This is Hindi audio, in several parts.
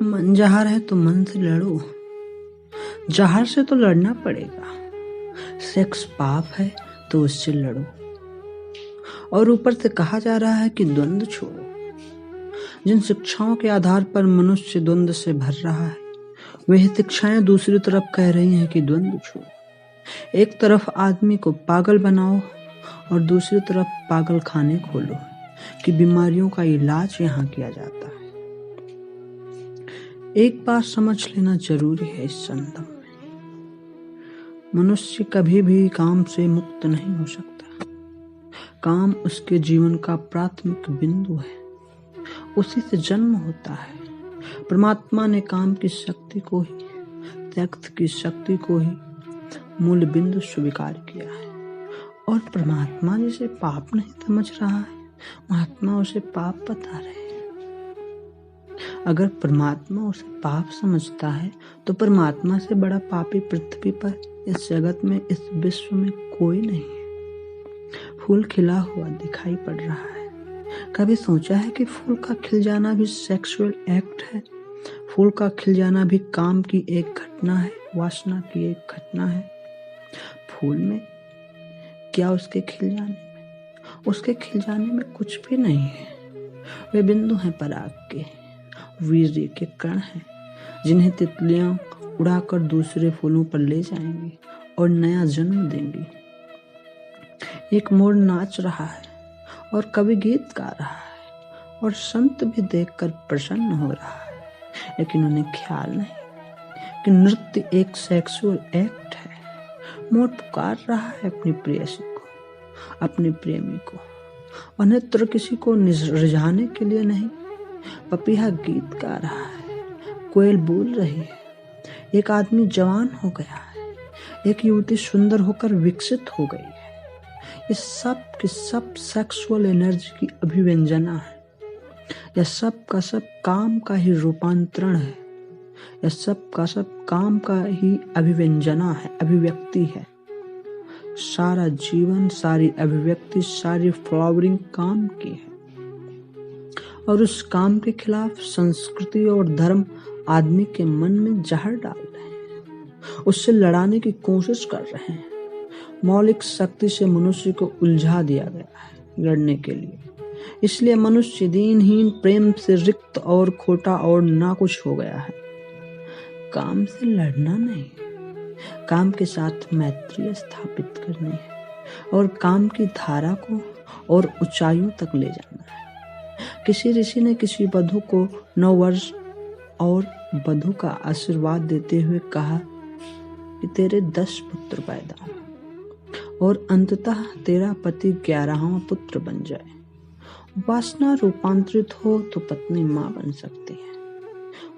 मन जहार है तो मन से लड़ो, जहार से तो लड़ना पड़ेगा। सेक्स पाप है तो उससे लड़ो, और ऊपर से कहा जा रहा है कि द्वंद्व छोड़ो। जिन शिक्षाओं के आधार पर मनुष्य द्वंद्व से भर रहा है, वह शिक्षाएं दूसरी तरफ कह रही हैं कि द्वंद्व छोड़ो। एक तरफ आदमी को पागल बनाओ और दूसरी तरफ पागल खाने खोलो कि बीमारियों का इलाज यहाँ किया जाता है। एक बात समझ लेना जरूरी है इस संदर्भ में, मनुष्य कभी भी काम से मुक्त नहीं हो सकता। काम उसके जीवन का प्राथमिक बिंदु है, उसी से जन्म होता है। परमात्मा ने काम की शक्ति को ही, त्यक्त की शक्ति को ही मूल बिंदु स्वीकार किया है, और परमात्मा जिसे पाप नहीं समझ रहा है, महात्मा उसे पाप बता रहे हैं। अगर परमात्मा उसे पाप समझता है तो परमात्मा से बड़ा पापी पृथ्वी पर, इस जगत में, इस विश्व में कोई नहीं है। फूल खिला हुआ दिखाई पड़ रहा है। कभी सोचा है कि फूल का खिल जाना भी सेक्सुअल एक्ट है? फूल का खिल जाना भी काम की एक घटना है, वासना की एक घटना है। फूल में क्या, उसके खिल जाने में, उसके खिल जाने में कुछ भी नहीं है। वे बिंदु हैं पराग के, वीर्य के कण हैं, जिन्हें तितलियां उड़ाकर दूसरे फूलों पर ले जाएंगी और नया जन्म देंगी। एक मोर नाच रहा है और कवि गीत गा रहा है और संत भी देखकर प्रसन्न हो रहा है, लेकिन उन्हें ख्याल नहीं कि नृत्य एक सेक्सुअल एक्ट है। मोर पुकार रहा है अपनी प्रेयसी को, अपने प्रेमी को, और नृत्य किसी को रिझाने के लिए नहीं। पपीहा गीत गा रहा है, कोयल बोल रही है। एक आदमी जवान हो गया है, एक युवती सुंदर होकर विकसित हो गई है। ये सब की सब सेक्सुअल एनर्जी की अभिव्यंजना है। यह सब का सब काम का ही रूपांतरण है। यह सब का सब काम का ही अभिव्यंजना है, अभिव्यक्ति है। सारा जीवन, सारी अभिव्यक्ति, सारी फ्लावरिंग काम की है, और उस काम के खिलाफ संस्कृति और धर्म आदमी के मन में जहर डाल रहे हैं, उससे लड़ाने की कोशिश कर रहे हैं। मौलिक शक्ति से मनुष्य को उलझा दिया गया है लड़ने के लिए। इसलिए मनुष्य दीनहीन, प्रेम से रिक्त और खोटा और ना कुछ हो गया है। काम से लड़ना नहीं, काम के साथ मैत्री स्थापित करनी है और काम की धारा को और ऊंचाइयों तक ले जाना है। किसी ऋषि ने किसी वधु को 9 वर्ष और वधु का आशीर्वाद देते हुए कहा कि तेरे 10 पुत्र पैदा हो और अंततः तेरा पति 11वां पुत्र बन जाए। वासना रूपांतरित हो तो पत्नी माँ बन सकती है,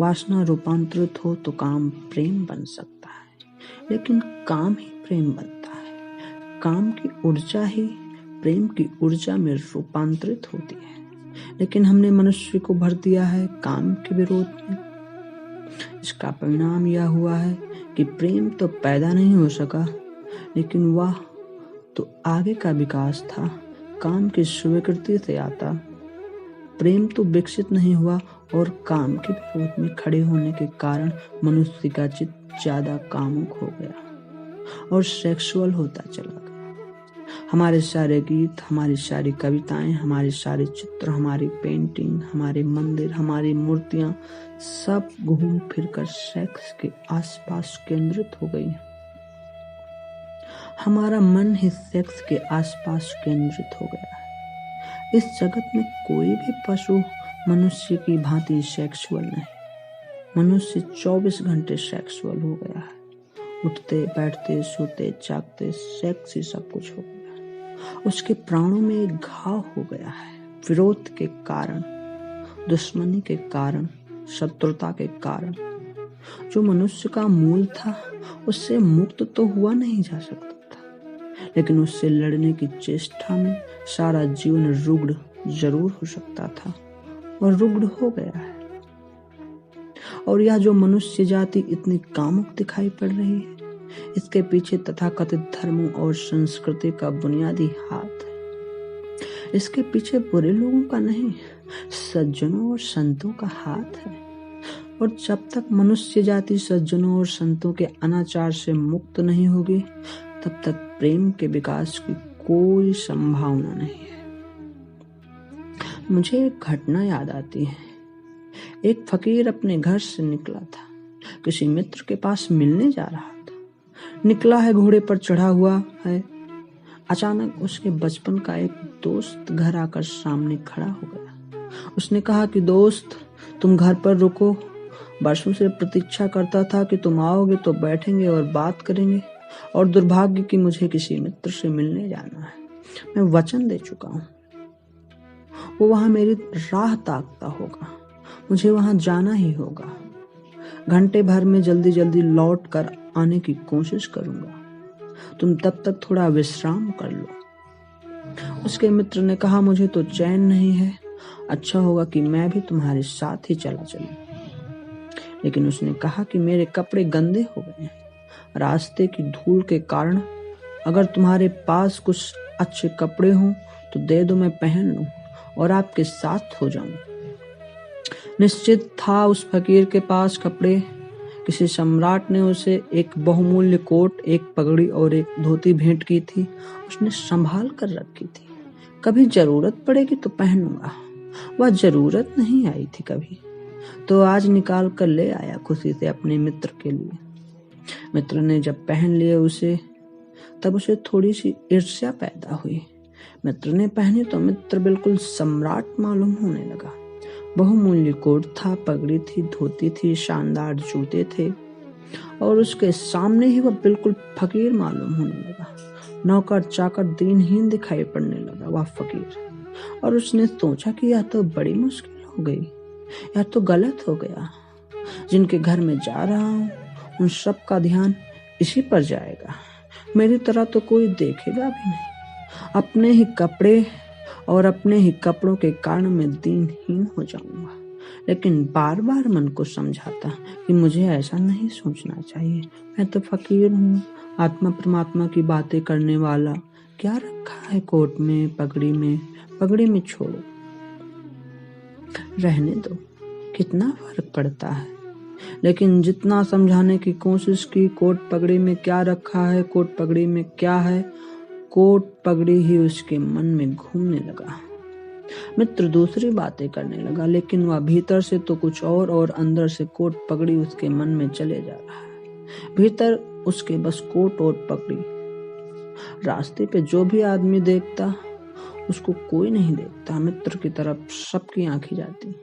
वासना रूपांतरित हो तो काम प्रेम बन सकता है, लेकिन काम ही प्रेम बनता है। काम की ऊर्जा ही प्रेम की ऊर्जा में रूपांतरित होती है, लेकिन हमने मनुष्य को भर दिया है काम के विरोध में। इसका परिणाम यह हुआ है कि प्रेम तो पैदा नहीं हो सका, लेकिन वह तो आगे का विकास था, काम की स्वीकृति से आता। प्रेम तो विकसित नहीं हुआ और काम के विरोध में खड़े होने के कारण मनुष्य का चित्त ज्यादा कामुक हो गया और सेक्सुअल होता चला गया। हमारे सारे गीत, हमारी सारी कविताएं, हमारे सारे चित्र, हमारी पेंटिंग, हमारे मंदिर, हमारी मूर्तियां सब घूम फिरकर सेक्स के आसपास केंद्रित हो गई। हमारा मन ही सेक्स के आसपास केंद्रित हो गया है। इस जगत में कोई भी पशु मनुष्य की भांति सेक्सुअल नहीं। मनुष्य 24 घंटे सेक्सुअल हो गया है। उठते, बैठते, सोते, जागते सेक्स ही सब कुछ हो गया। उसके प्राणों में एक घाव हो गया है, विरोध के कारण, दुश्मनी के कारण, शत्रुता के कारण। जो मनुष्य का मूल था उससे मुक्त तो हुआ नहीं जा सकता था, लेकिन उससे लड़ने की चेष्टा में सारा जीवन रुग्ण जरूर हो सकता था और रुग्ण हो गया है। और यह जो मनुष्य जाति इतनी कामुक दिखाई पड़ रही है, इसके पीछे तथाकथित धर्मों और संस्कृति का बुनियादी हाथ है। इसके पीछे बुरे लोगों का नहीं, सज्जनों और संतों का हाथ है। और जब तक मनुष्य जाति सज्जनों और संतों के अनाचार से मुक्त नहीं होगी, तब तक प्रेम के विकास की कोई संभावना नहीं है। मुझे एक घटना याद आती है। एक फकीर अपने घर से निकला था, किसी मित्र के पास मिलने जा रहा था। निकला है, घोड़े पर चढ़ा हुआ है। अचानक उसके बचपन का एक दोस्त घर आकर सामने खड़ा हो गया। उसने कहा कि दोस्त, तुम घर पर रुको, वर्षों से प्रतीक्षा करता था कि तुम आओगे तो बैठेंगे और बात करेंगे, और दुर्भाग्य कि मुझे किसी मित्र से मिलने जाना है। मैं वचन दे चुका हूँ, वो वहां मेरी राह ताकता होगा, मुझे वहां जाना ही होगा। घंटे भर में जल्दी जल्दी लौट कर आने की कोशिश करूंगा, तुम तब तक थोड़ा विश्राम कर लो। उसके मित्र ने कहा, मुझे तो चैन नहीं है, अच्छा होगा कि मैं भी तुम्हारे साथ ही चला चलूं। लेकिन उसने कहा कि मेरे कपड़े गंदे हो गए हैं, रास्ते की धूल के कारण। अगर तुम्हारे पास कुछ अच्छे कपड़े हों तो दे दो, मैं पहन लूं और आपके साथ हो जाऊं। निश्चित था उस फकीर के पास कपड़े। किसी सम्राट ने उसे एक बहुमूल्य कोट, एक पगड़ी और एक धोती भेंट की थी। उसने संभाल कर रखी थी, कभी जरूरत पड़ेगी तो पहनूंगा। वह जरूरत नहीं आई थी कभी, तो आज निकाल कर ले आया खुशी से अपने मित्र के लिए। मित्र ने जब पहन लिए उसे, तब उसे थोड़ी सी ईर्ष्या पैदा हुई। मित्र ने पहनी तो मित्र बिल्कुल सम्राट मालूम होने लगा। बहुमूल्य कोट था, पगड़ी थी, धोती थी, शानदार जूते थे, और उसके सामने ही वह बिल्कुल फकीर मालूम होने लगा। नौकर चाकर दीनहीन दिखाई पड़ने लगा वह फकीर। और उसने सोचा कि यह तो बड़ी मुश्किल हो गई, यह तो गलत हो गया। जिनके घर में जा रहा हूँ उन सब का ध्यान इसी पर जाएगा, मेरी तरह तो कोई देखेगा भी नहीं। अपने ही कपड़े और अपने ही कपड़ों के कारण मैं दीनहीन हो जाऊंगा। लेकिन बार बार मन को समझाता कि मुझे ऐसा नहीं सोचना चाहिए, मैं तो फकीर हूँ, आत्मा परमात्मा की बातें करने वाला। क्या रखा है कोट में, पगड़ी में? पगड़ी में छोड़ो, रहने दो, कितना फर्क पड़ता है। लेकिन जितना समझाने की कोशिश की, कोट पगड़ी में क्या रखा है, कोट पगड़ी में क्या है, कोट पगड़ी ही उसके मन में घूमने लगा। मित्र दूसरी बातें करने लगा, लेकिन वह भीतर से तो कुछ और अंदर से कोट पगड़ी उसके मन में चले जा रहा है। भीतर उसके बस कोट और पगड़ी। रास्ते पे जो भी आदमी देखता उसको कोई नहीं देखता, मित्र की तरफ सबकी आंखें जाती।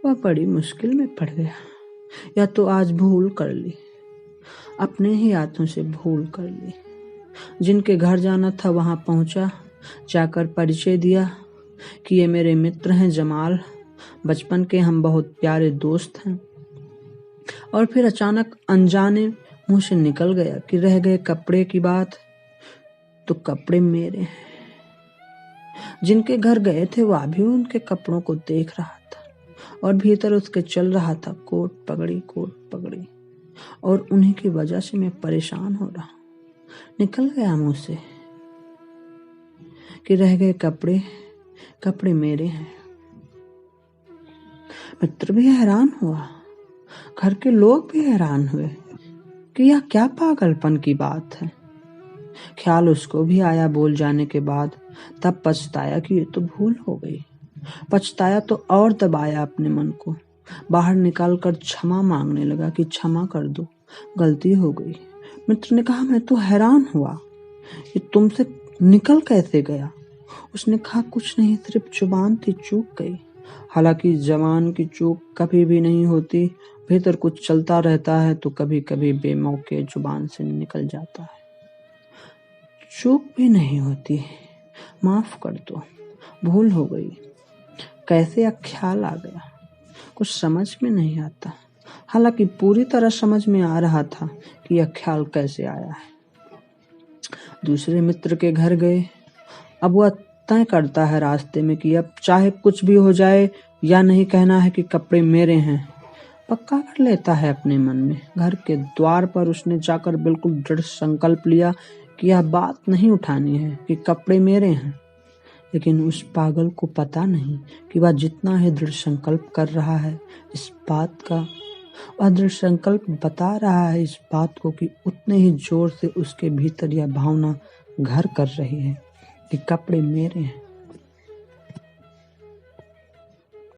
वह बड़ी मुश्किल में पड़ गया। या तो आज भूल कर ली, अपने ही हाथों से भूल कर ली। जिनके घर जाना था वहां पहुंचा, जाकर परिचय दिया कि ये मेरे मित्र हैं जमाल, बचपन के हम बहुत प्यारे दोस्त हैं। और फिर अचानक अनजाने मुंह से निकल गया कि रह गए कपड़े की बात, तो कपड़े मेरे हैं। जिनके घर गए थे वह भी उनके कपड़ों को देख रहा था, और भीतर उसके चल रहा था कोट पगड़ी, और उन्हीं की वजह से मैं परेशान हो रहा। निकल गया मुंह से कि रह गए कपड़े मेरे हैं। मित्र भी हैरान हुआ, घर के लोग भी हैरान हुए कि यह क्या पागलपन की बात है। ख्याल उसको भी आया बोल जाने के बाद, तब पछताया कि ये तो भूल हो गई। पछताया तो और दबाया अपने मन को, बाहर निकालकर क्षमा मांगने लगा कि क्षमा कर दो, गलती हो गई। मित्र ने कहा, मैं तो हैरान हुआ कि तुमसे निकल कैसे गया। उसने कहा, कुछ नहीं, सिर्फ जुबान थी, चूक गई। हालांकि जवान की चूक कभी भी नहीं होती, भीतर कुछ चलता रहता है तो कभी कभी बेमौके जुबान से निकल जाता है। चूक भी नहीं होती, माफ कर दो, भूल हो गई। कैसे यह ख्याल आ गया, कुछ समझ में नहीं आता। हालांकि पूरी तरह समझ में आ रहा था कि यह ख्याल कैसे आया है। दूसरे मित्र के घर गए। अब वह तय करता है रास्ते में कि अब चाहे कुछ भी हो जाए, या नहीं कहना है कि कपड़े मेरे हैं। पक्का कर लेता है अपने मन में। घर के द्वार पर उसने जाकर बिल्कुल दृढ़ संकल्प लिया कि यह बात नहीं उठानी है कि कपड़े मेरे हैं। लेकिन उस पागल को पता नहीं कि वह जितना ही दृढ़ संकल्प कर रहा है, इस बात का अदृढ़ संकल्प बता रहा है इस बात को कि उतने ही जोर से उसके भीतर यह भावना घर कर रही है कि कपड़े मेरे हैं,